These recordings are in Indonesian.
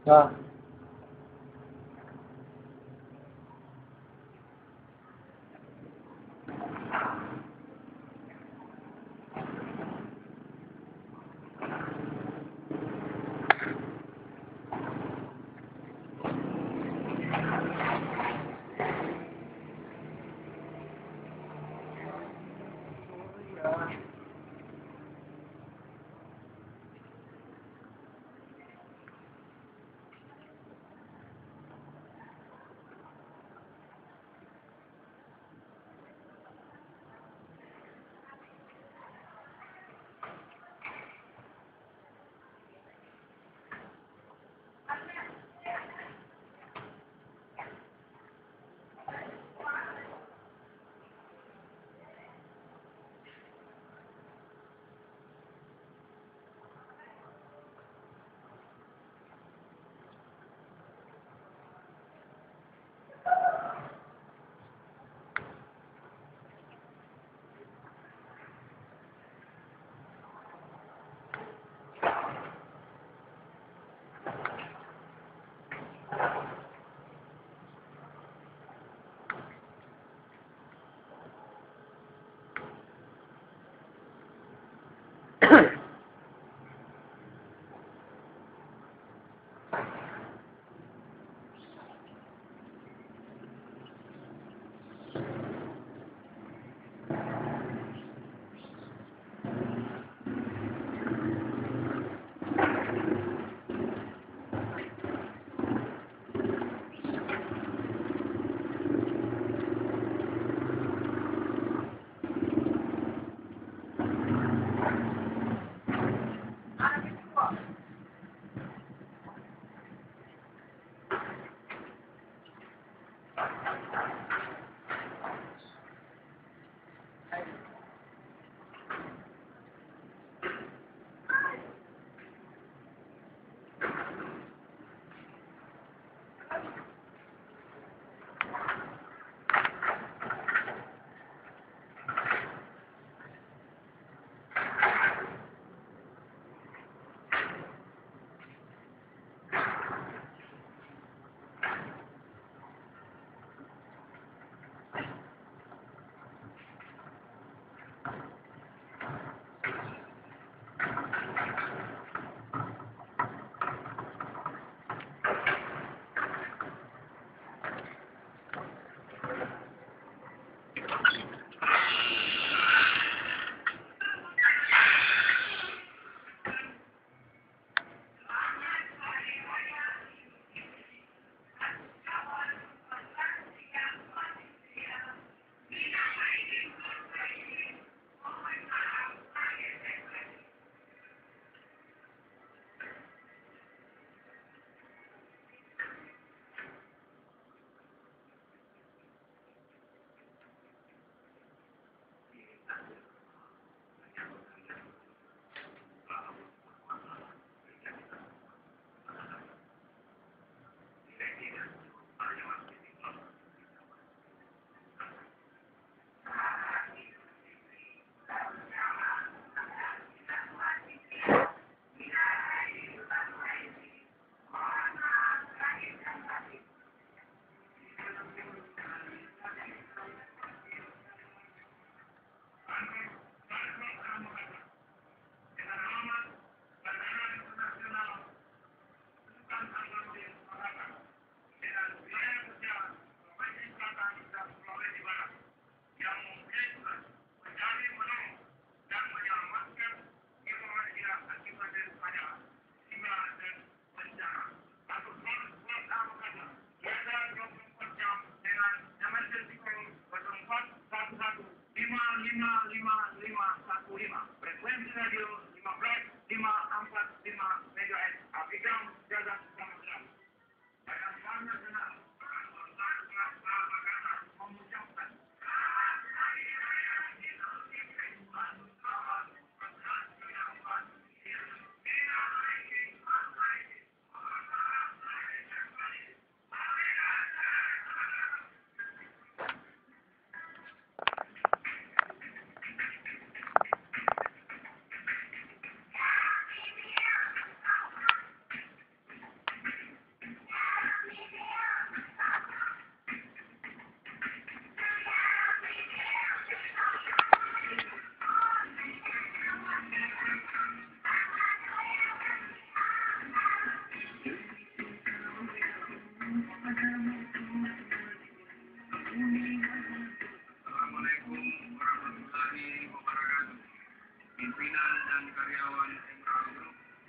Ah.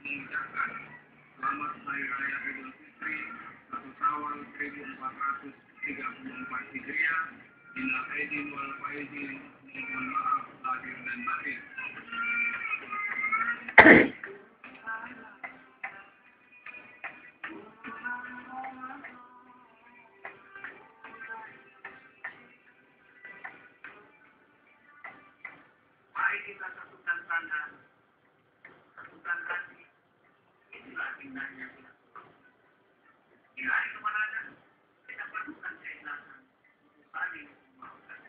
mengucapkan selamat Hari Raya Idul Fitri 1 Syawal 1434 Hijriah. Minal aidin wal faizin, mohon maaf lahir dan batin. Mari kita satukan tangan, satukan hati. Inilah indahnya kita. Di hari kemenangan, kita perlukan keikhlasan untuk saling memaafkan.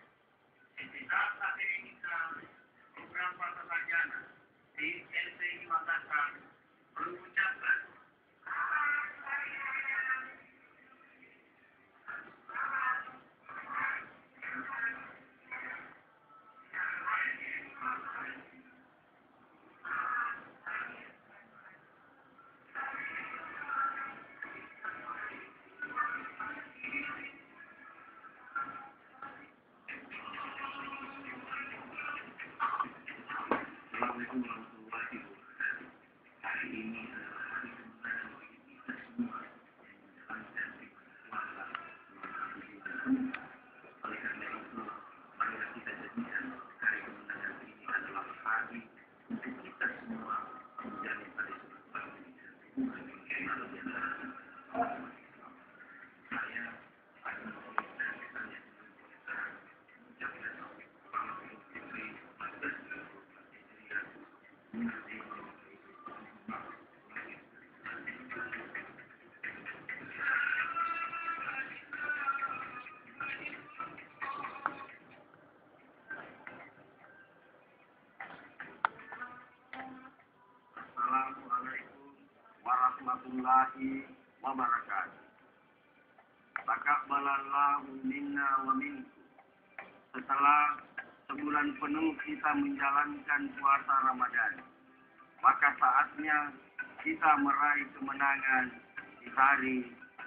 Setiap saat ini kita beberapa sarjana di LPI Makassar mengucapkan Assalamualaikum warahmatullahi wabarakatuh. Hari ini adalah hari kemenangan bagi kita semua yang menjalankan puasa selama 7 bulan. Oleh karena itu, marilah kita jadikan hari kemenangan ini adalah hari untuk kita semua menjalin tali silaturahmi dan hubungan yang lebih erat. Saya akan memberikan kesan yang mengucapkan selamat Idul Fitri 1434 Assalamualaikum warahmatullahi wabarakatuh. Taqabbalallahu minna wa minkum. Setelah sebulan penuh kita menjalankan puasa Ramadan, maka saatnya kita meraih kemenangan di hari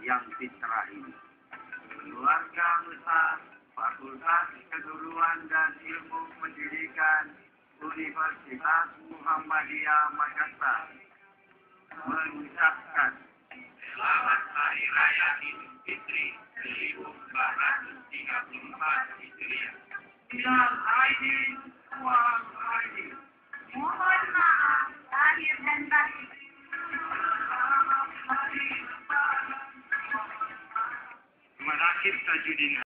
yang fitrah ini. Keluarga besar Fakultas Keguruan dan Ilmu Pendidikan Universitas Muhammadiyah Makassar mengucapkan selamat Hari Raya Idul Fitri 1434 Hijriah. Minal aidin wal faizin. Mohon maaf lahir dan batin. Terima kasih Tajudin.